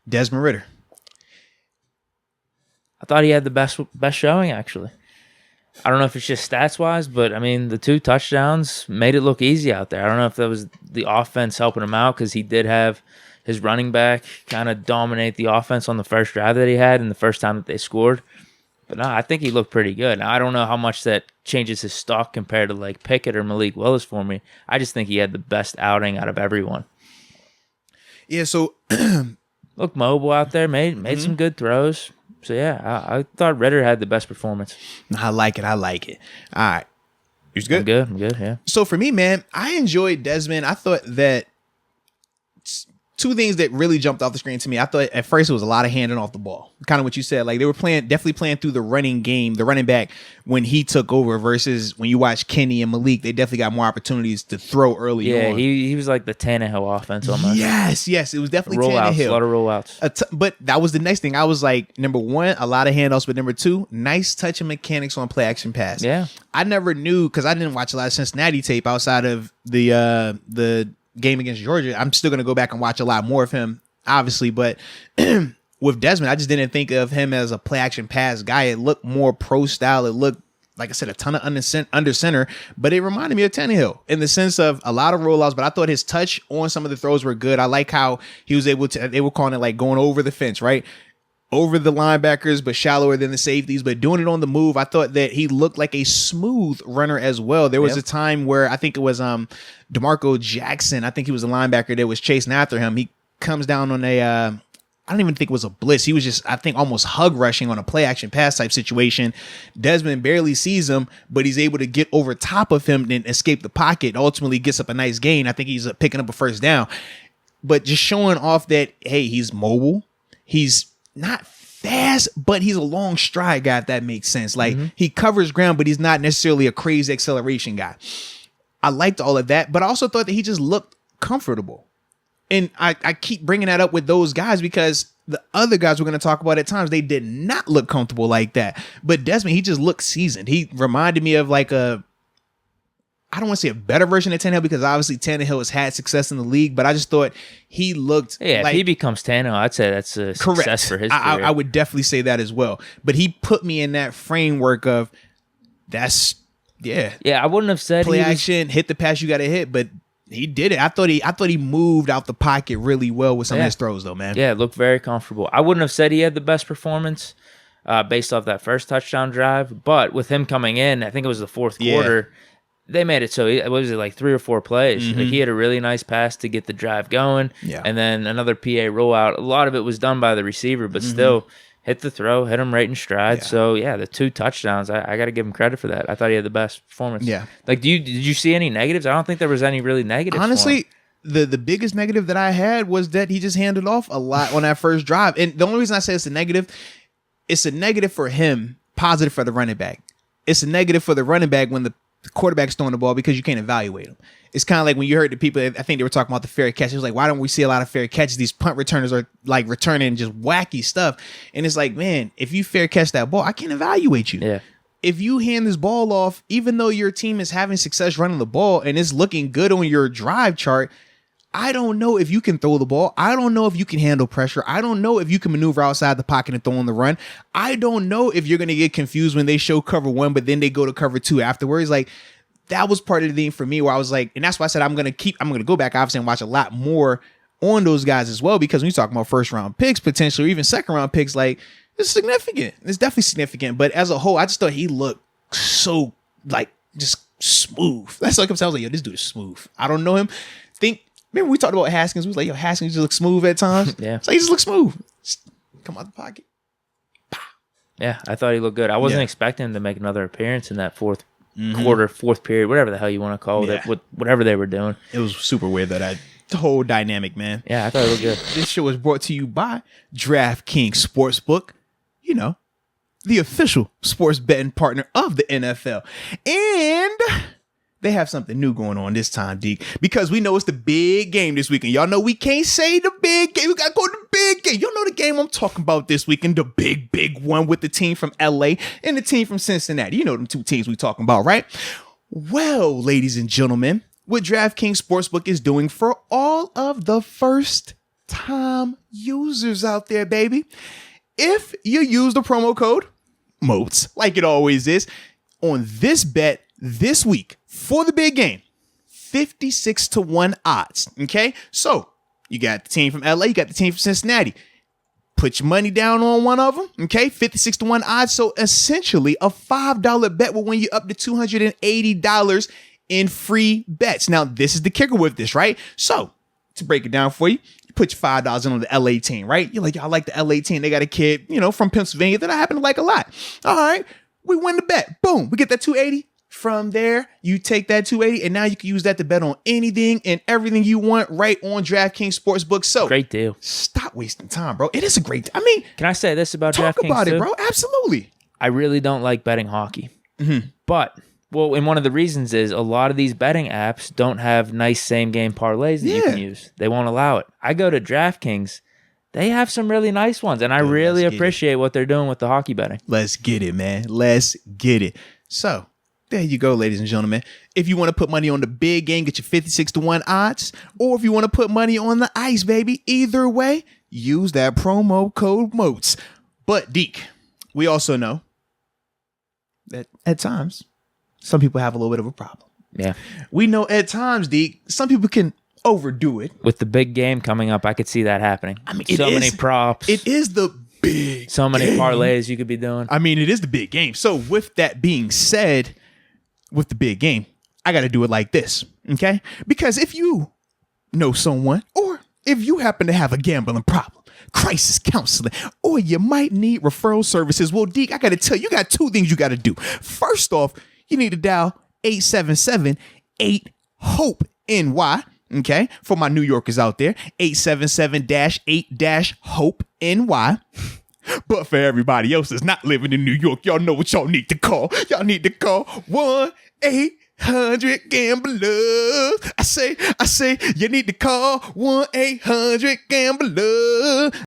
Desmond Ridder. I thought he had the best showing, actually. I don't know if it's just stats-wise, but, I mean, the 2 touchdowns made it look easy out there. I don't know if that was the offense helping him out because he did have his running back kind of dominate the offense on the first drive that he had and the first time that they scored. But, no, I think he looked pretty good. Now, I don't know how much that changes his stock compared to, like, Pickett or Malik Willis for me. I just think he had the best outing out of everyone. Yeah, so... Looked mobile out there, made some good throws. So, yeah, I thought Ridder had the best performance. I like it. All right. You good? I'm good, yeah. So, for me, man, I enjoyed Desmond. I thought that 2 things that really jumped off the screen to me. I thought at first it was a lot of handing off the ball. Kind of what you said. Like, they were definitely playing through the running game, the running back when he took over versus when you watch Kenny and Malik, they definitely got more opportunities to throw early on. Yeah, he was like the Tannehill offense almost. Yes. It was definitely rollouts, Tannehill. A lot of rollouts. But that was the next thing. I was like, number 1, a lot of handoffs, but number 2, nice touch and mechanics on play action pass. Yeah. I never knew, because I didn't watch a lot of Cincinnati tape outside of the game against Georgia. I'm still going to go back and watch a lot more of him, obviously, but with Desmond, I just didn't think of him as a play action pass guy. It looked more pro style. It looked, like I said, a ton of under center, but it reminded me of Tannehill in the sense of a lot of rollouts, but I thought his touch on some of the throws were good. I like how he was able to, they were calling it like going over the fence, right? Over the linebackers, but shallower than the safeties, but doing it on the move. I thought that he looked like a smooth runner as well. There was a time where I think it was DeMarco Jackson. I think he was a linebacker that was chasing after him. He comes down on a, I don't even think it was a blitz. He was just, I think, almost hug rushing on a play action pass type situation. Desmond barely sees him, but he's able to get over top of him and escape the pocket. Ultimately gets up a nice gain. I think he's picking up a first down. But just showing off that, hey, he's mobile. He's not fast, but he's a long stride guy, if that makes sense. Like, he covers ground, but he's not necessarily a crazy acceleration guy. I liked all of that, but I also thought that he just looked comfortable. And I keep bringing that up with those guys because the other guys we're going to talk about at times, they did not look comfortable like that. But Desmond, he just looked seasoned. He reminded me of like I don't want to say a better version of Tannehill because obviously Tannehill has had success in the league, but I just thought he looked like, if he becomes Tannehill, I'd say that's a success for his career. I would definitely say that as well. But he put me in that framework of I wouldn't have said play action, hit the pass you got to hit, but he did it. I thought he moved out the pocket really well with some of his throws, though, man. Yeah, it looked very comfortable. I wouldn't have said he had the best performance based off that first touchdown drive, but with him coming in, I think it was the fourth quarter, they made it so, what was it, like 3 or 4 plays? Like, he had a really nice pass to get the drive going, and then another PA rollout. A lot of it was done by the receiver, but still hit the throw, hit him right in stride. So, the 2 touchdowns, I got to give him credit for that. I thought he had the best performance. Yeah. Like, did you see any negatives? I don't think there was any really negatives. Honestly, the biggest negative that I had was that he just handed off a lot on that first drive. And the only reason I say it's a negative for him, positive for the running back. It's a negative for the running back when the quarterback's throwing the ball because you can't evaluate him. It's kind of like when you heard the people, I think they were talking about the fair catch. It was like, why don't we see a lot of fair catches? These punt returners are like returning just wacky stuff. And it's like, man, if you fair catch that ball, I can't evaluate you. Yeah. If you hand this ball off, even though your team is having success running the ball and it's looking good on your drive chart, I don't know if you can throw the ball. I don't know if you can handle pressure. I don't know if you can maneuver outside the pocket and throw on the run. I don't know if you're going to get confused when they show cover 1, but then they go to cover 2 afterwards. Like, that was part of the thing for me where I was like, and that's why I said I'm going to go back obviously and watch a lot more on those guys as well, because when you talk about first round picks, potentially, or even second round picks, like, it's significant. It's definitely significant. But as a whole, I just thought he looked so, like, just smooth. That's like, I was like, yo, this dude is smooth. I don't know him. Remember we talked about Haskins? We was like, yo, Haskins just looks smooth at times. Yeah. So he just looks smooth. Just come out the pocket. Pow. Yeah, I thought he looked good. I wasn't expecting him to make another appearance in that fourth quarter, fourth period, whatever the hell you want to call it, whatever they were doing. It was super weird, that whole dynamic, man. Yeah, I thought it looked good. This show is brought to you by DraftKings Sportsbook, the official sports betting partner of the NFL. And they have something new going on this time, Deke, because we know it's the big game this weekend. Y'all know we can't say the big game. We got to go to the big game. Y'all know the game I'm talking about this weekend, the big one with the team from LA and the team from Cincinnati. You know them 2 teams we talking about, right? Well, ladies and gentlemen, what DraftKings Sportsbook is doing for all of the first time users out there, baby. If you use the promo code MOATS, like it always is, on this bet this week for the big game, 56-1 odds. Okay, so you got the team from LA, you got the team from Cincinnati. Put your money down on one of them. Okay, 56-1 odds. So essentially, a $5 bet will win you up to $280 in free bets. Now, this is the kicker with this, right? So to break it down for you, you put your $5 in on the LA team, right? You're like, I like the LA team. They got a kid, from Pennsylvania that I happen to like a lot. All right, we win the bet. Boom, we get that 280. From there, you take that 280, and now you can use that to bet on anything and everything you want right on DraftKings Sportsbook. So great deal. Stop wasting time, bro. It is a great. I mean, can I say this about talk DraftKings about too? it, bro? Absolutely. I really don't like betting hockey, but and one of the reasons is a lot of these betting apps don't have nice same game parlays that you can use. They won't allow it. I go to DraftKings. They have some really nice ones, and I really appreciate what they're doing with the hockey betting. Let's get it, man. Let's get it. So there you go, ladies and gentlemen. If you want to put money on the big game, get your 56-1 odds. Or if you want to put money on the ice, baby, either way, use that promo code MOATS. But, Deke, we also know that at times, some people have a little bit of a problem. Yeah. We know at times, Deke, some people can overdo it. With the big game coming up, I could see that happening. I mean, so many props. It is the big So many game. parlays you could be doing. I mean, it is the big game. So with that being said, with the big game, I got to do it like this, okay? Because if you know someone, or if you happen to have a gambling problem, crisis counseling, or you might need referral services, well, Deke, I got to tell you, you got two things you got to do. First off, you need to dial 877-8-HOPE-NY, okay? For my New Yorkers out there, 877-8-HOPE-NY. But for everybody else that's not living in New York, y'all know what y'all need to call. Y'all need to call 1-800-GAMBLER. I say, you need to call 1-800-GAMBLER.